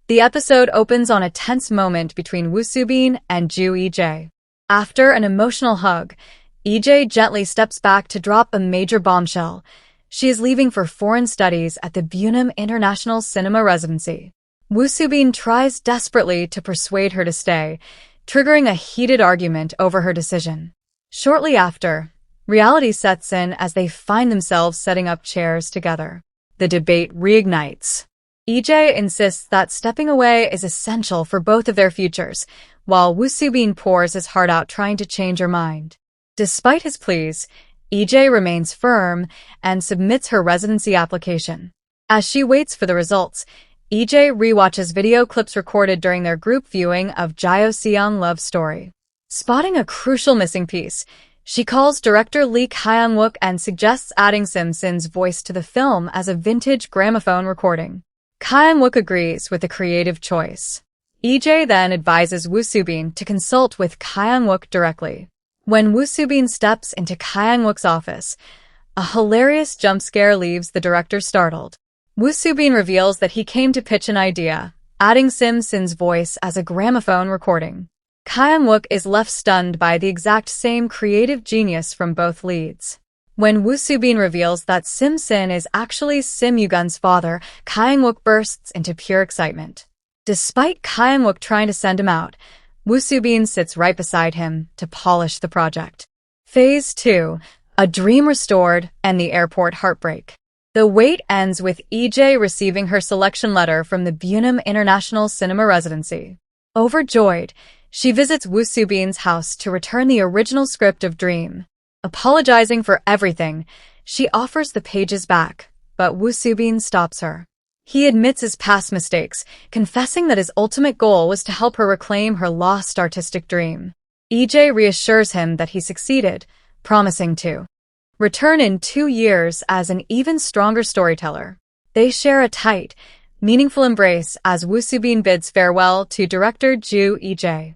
The episode opens on a tense moment between Woo Soo-bin and Ju E-jae. After an emotional hug, E-jae gently steps back to drop a major bombshell. She is leaving for foreign studies at the Bunam International Cinema Residency. Woo Soo-bin tries desperately to persuade her to stay, triggering a heated argument over her decision. Shortly after, reality sets in as they find themselves setting up chairs together. The debate reignites. E-jae insists that stepping away is essential for both of their futures, while Woo Soo-bin pours his heart out trying to change her mind. Despite his pleas, E-jae remains firm and submits her residency application. As she waits for the results, E-jae rewatches video clips recorded during their group viewing of Jae-seong Love Story. Spotting a crucial missing piece, she calls director Lee Kyung-wook and suggests adding Sim-sin's voice to the film as a vintage gramophone recording. Kyung-wook agrees with the creative choice. E-jae then advises Woo Soo-bin to consult with Kyung-wook directly. When Woo Soo-bin steps into Kyung-wook's office, a hilarious jump scare leaves the director startled. Woo Soo-bin reveals that he came to pitch an idea, adding Sim-sin's voice as a gramophone recording. Kyung-wook is left stunned by the exact same creative genius from both leads. When Woo Soo-bin reveals that Sim-sin is actually Sim Yugun's father, Kyung-wook bursts into pure excitement. Despite Kyung-wook trying to send him out, Woo Soo-bin sits right beside him to polish the project. Phase 2, A Dream Restored and the Airport Heartbreak. The wait ends with E-jae receiving her selection letter from the Bunam International Cinema Residency. Overjoyed, she visits Woo Soo-bin's house to return the original script of Dream. Apologizing for everything, she offers the pages back, but Woo Soo-bin stops her. He admits his past mistakes, confessing that his ultimate goal was to help her reclaim her lost artistic dream. E-jae reassures him that he succeeded, promising to return in 2 years as an even stronger storyteller. They share a tight, meaningful embrace as Woo Soo-bin bids farewell to director Ju E-jae.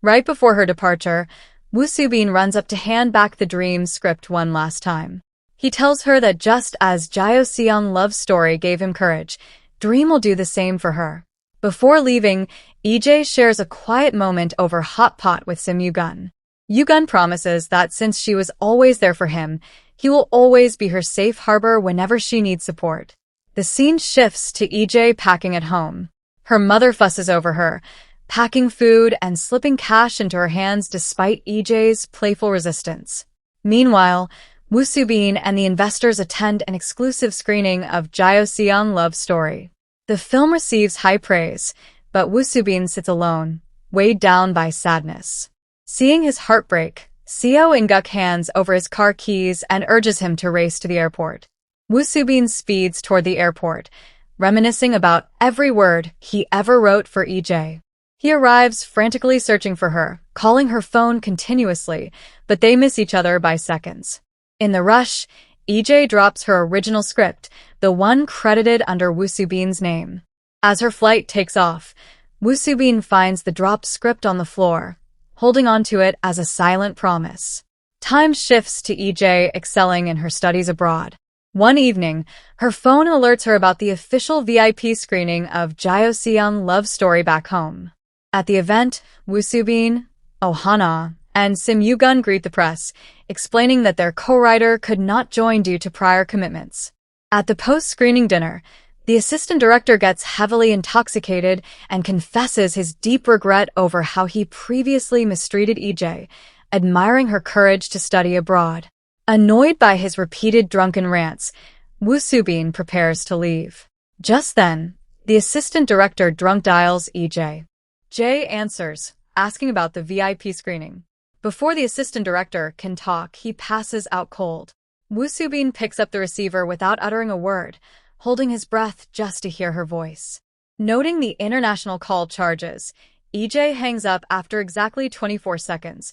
Right before her departure, Woo Soo-bin runs up to hand back the Dream script one last time. He tells her that just as Jae-seong Love Story gave him courage, Dream will do the same for her. Before leaving, E-jae shares a quiet moment over hot pot with Sim Yugun. Yugun promises that since she was always there for him, he will always be her safe harbor whenever she needs support. The scene shifts to E-jae packing at home. Her mother fusses over her, packing food and slipping cash into her hands despite E-jae's playful resistance. Meanwhile, Woo Soo-bin and the investors attend an exclusive screening of Jae-seong Love Story. The film receives high praise, but Woo Soo-bin sits alone, weighed down by sadness. Seeing his heart break, Seo In-guk hands over his car keys and urges him to race to the airport. Woo Soo-bin speeds toward the airport, reminiscing about every word he ever wrote for E-jae. He arrives frantically searching for her, calling her phone continuously, but they miss each other by seconds. In the rush, E-jae drops her original script, the one credited under Woo Soo-bin's name. As her flight takes off, Woo Soo-bin finds the dropped script on the floor, holding onto it as a silent promise. Time shifts to E-jae excelling in her studies abroad. One evening, her phone alerts her about the official VIP screening of Jae-seong Love Story back home. At the event, Woo Soo-bin, Oh Ha-na, and Sim Yugun greet the press, explaining that their co-writer could not join due to prior commitments. At the post-screening dinner, the assistant director gets heavily intoxicated and confesses his deep regret over how he previously mistreated E-jae, admiring her courage to study abroad. Annoyed by his repeated drunken rants, Woo Soo-bin prepares to leave. Just then, the assistant director drunk dials E-jae. Jae answers, asking about the VIP screening. Before the assistant director can talk, he passes out cold. Woo Soo-bin picks up the receiver without uttering a word, holding his breath just to hear her voice. Noting the international call charges, E-jae hangs up after exactly 24 seconds,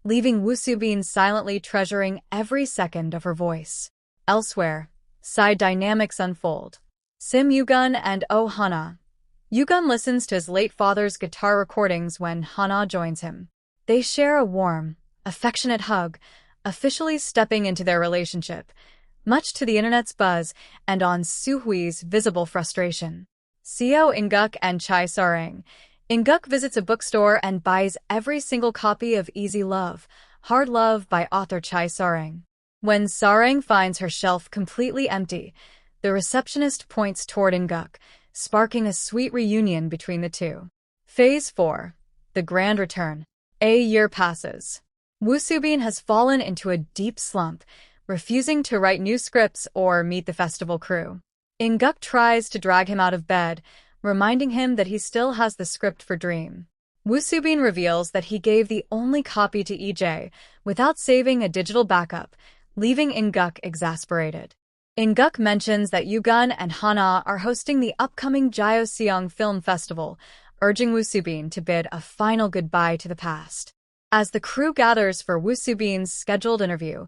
leaving Woo Soo-bin silently treasuring every second of her voice. Elsewhere, side dynamics unfold. Sim Yugun and Oh Ha-na. Yugun listens to his late father's guitar recordings when Ha-na joins him. They share a warm, affectionate hug, officially stepping into their relationship, much to the internet's buzz and on Soo-hwi's visible frustration. Seo In-guk and Chai Sarang. In-guk visits a bookstore and buys every single copy of Easy Love, Hard Love by author Chai Sarang. When Sarang finds her shelf completely empty, the receptionist points toward In-guk, sparking a sweet reunion between the two. Phase 4. The Grand Return. A year passes. Woo Soo-bin has fallen into a deep slump, refusing to write new scripts or meet the festival crew. In-guk tries to drag him out of bed, reminding him that he still has the script for Dream. Woo Soo-bin reveals that he gave the only copy to EJ without saving a digital backup, leaving In-guk exasperated. In-guk mentions that Yugun and Hana are hosting the upcoming Gyeoseong Film Festival, urging Woo Soo-bin to bid a final goodbye to the past. As the crew gathers for Woo Soo-bin's scheduled interview,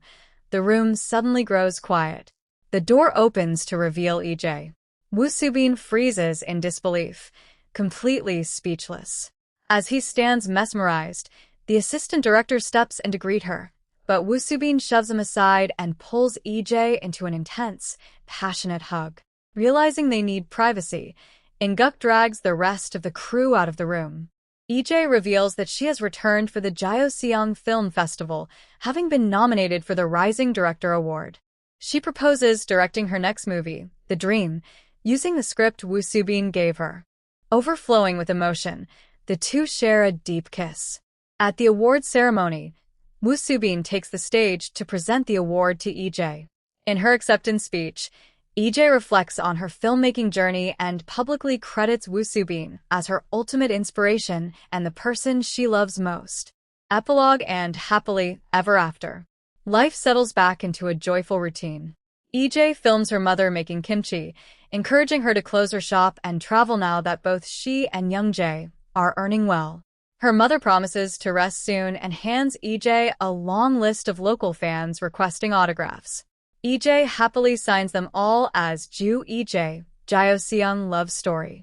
the room suddenly grows quiet. The door opens to reveal EJ. Woo Soo-bin freezes in disbelief, completely speechless. As he stands mesmerized, the assistant director steps in to greet her, but Woo Soo-bin shoves him aside and pulls EJ into an intense, passionate hug. Realizing they need privacy, In-guk drags the rest of the crew out of the room. EJ reveals that she has returned for the Gyeoseong Film Festival, having been nominated for the Rising Director Award. She proposes directing her next movie, The Dream, using the script Woo Soo-bin gave her. Overflowing with emotion, the two share a deep kiss. At the award ceremony, Woo Soo-bin takes the stage to present the award to EJ. In her acceptance speech, EJ reflects on her filmmaking journey and publicly credits Woo Soo-bin as her ultimate inspiration and the person she loves most. Epilogue and happily ever after. Life settles back into a joyful routine. EJ films her mother making kimchi, encouraging her to close her shop and travel now that both she and Young Jae are earning well. Her mother promises to rest soon and hands EJ a long list of local fans requesting autographs. EJ happily signs them all as Ju EJ, Gyeoseong Love Story.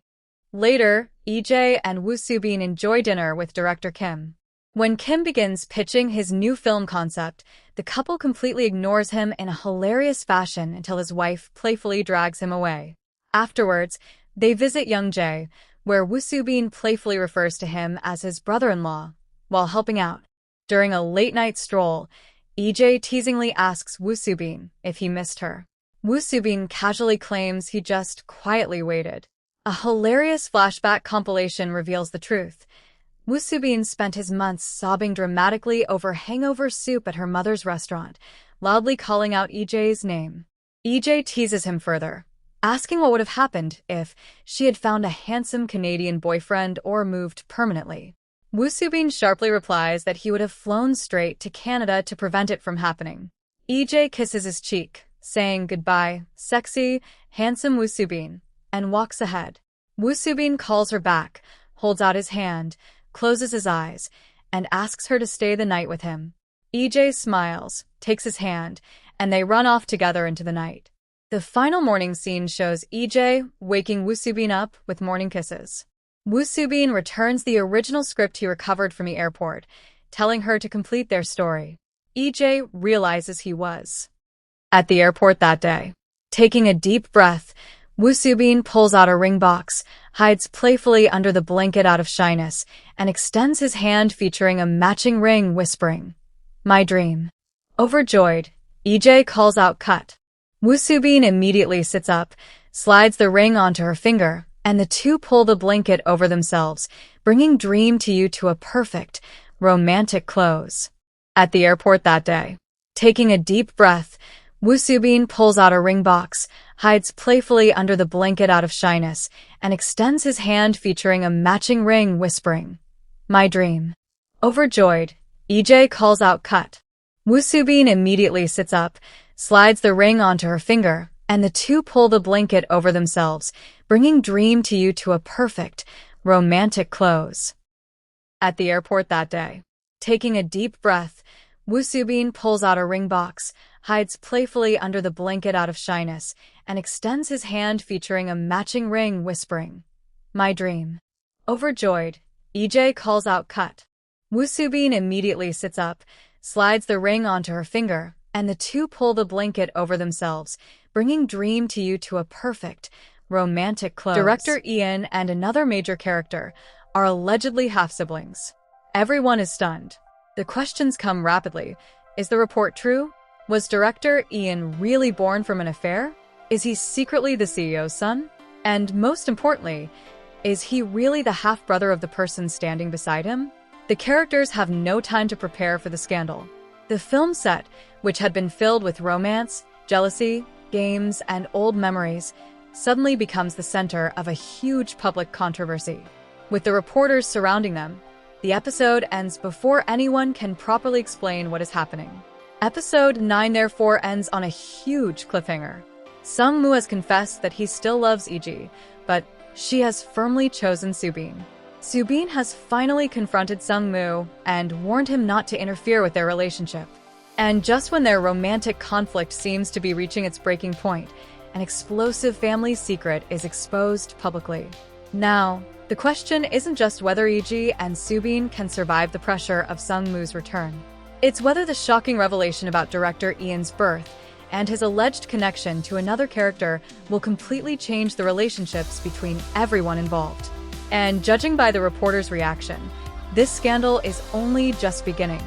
Later, EJ and Woo Soo-bin enjoy dinner with director Kim. When Kim begins pitching his new film concept, the couple completely ignores him in a hilarious fashion until his wife playfully drags him away. Afterwards, they visit Young Jae, where Woo Soo-bin playfully refers to him as his brother-in-law, while helping out. During a late-night stroll, EJ teasingly asks Woo Soo-bin if he missed her. Woo Soo-bin casually claims he just quietly waited. A hilarious flashback compilation reveals the truth. Woo Soo-bin spent his months sobbing dramatically over hangover soup at her mother's restaurant, loudly calling out EJ's name. EJ teases him further, asking what would have happened if she had found a handsome Canadian boyfriend or moved permanently. Woo Soo-bin sharply replies that he would have flown straight to Canada to prevent it from happening. EJ kisses his cheek, saying goodbye, sexy, handsome Woo Soo-bin, and walks ahead. Woo Soo-bin calls her back, holds out his hand, closes his eyes, and asks her to stay the night with him. EJ smiles, takes his hand, and they run off together into the night. The final morning scene shows EJ waking Woo Soo-bin up with morning kisses. Woo Soo-bin returns the original script he recovered from the airport, telling her to complete their story. EJ realizes he was at the airport that day. Taking a deep breath, Woo Soo-bin pulls out a ring box, hides playfully under the blanket out of shyness, and extends his hand featuring a matching ring, whispering, "My dream." Overjoyed, EJ calls out cut. Woo Soo-bin immediately sits up, slides the ring onto her finger, and the two pull the blanket over themselves, bringing Dream to You to a perfect, romantic close. At the airport that day. Taking a deep breath, Woo Soo-bin pulls out a ring box, hides playfully under the blanket out of shyness, and extends his hand featuring a matching ring, whispering, "My dream." Overjoyed, EJ calls out cut. Woo Soo-bin immediately sits up, slides the ring onto her finger, and the two pull the blanket over themselves, bringing Dream to You to a perfect, romantic close. At the airport that day. Taking a deep breath, Woo Soo-bin pulls out a ring box, hides playfully under the blanket out of shyness, and extends his hand featuring a matching ring, whispering, "My dream." Overjoyed, EJ calls out cut. Woo Soo-bin immediately sits up, slides the ring onto her finger, and the two pull the blanket over themselves, bringing Dream to You to a perfect, romantic clothes. Director Ian and another major character are allegedly half-siblings. Everyone is stunned. The questions come rapidly. Is the report true? Was director Ian really born from an affair? Is he secretly the CEO's son? And most importantly, is he really the half-brother of the person standing beside him? The characters have no time to prepare for the scandal. The film set, which had been filled with romance, jealousy, games, and old memories, suddenly becomes the center of a huge public controversy. With the reporters surrounding them, the episode ends before anyone can properly explain what is happening. Episode 9 therefore ends on a huge cliffhanger. Sung-moo has confessed that he still loves Iji, but she has firmly chosen Soobin. Soobin has finally confronted Sung-moo and warned him not to interfere with their relationship. And just when their romantic conflict seems to be reaching its breaking point, an explosive family secret is exposed publicly. Now, the question isn't just whether Iji and Soobin can survive the pressure of Sung-moo's return. It's whether the shocking revelation about director Ian's birth and his alleged connection to another character will completely change the relationships between everyone involved. And judging by the reporter's reaction, this scandal is only just beginning.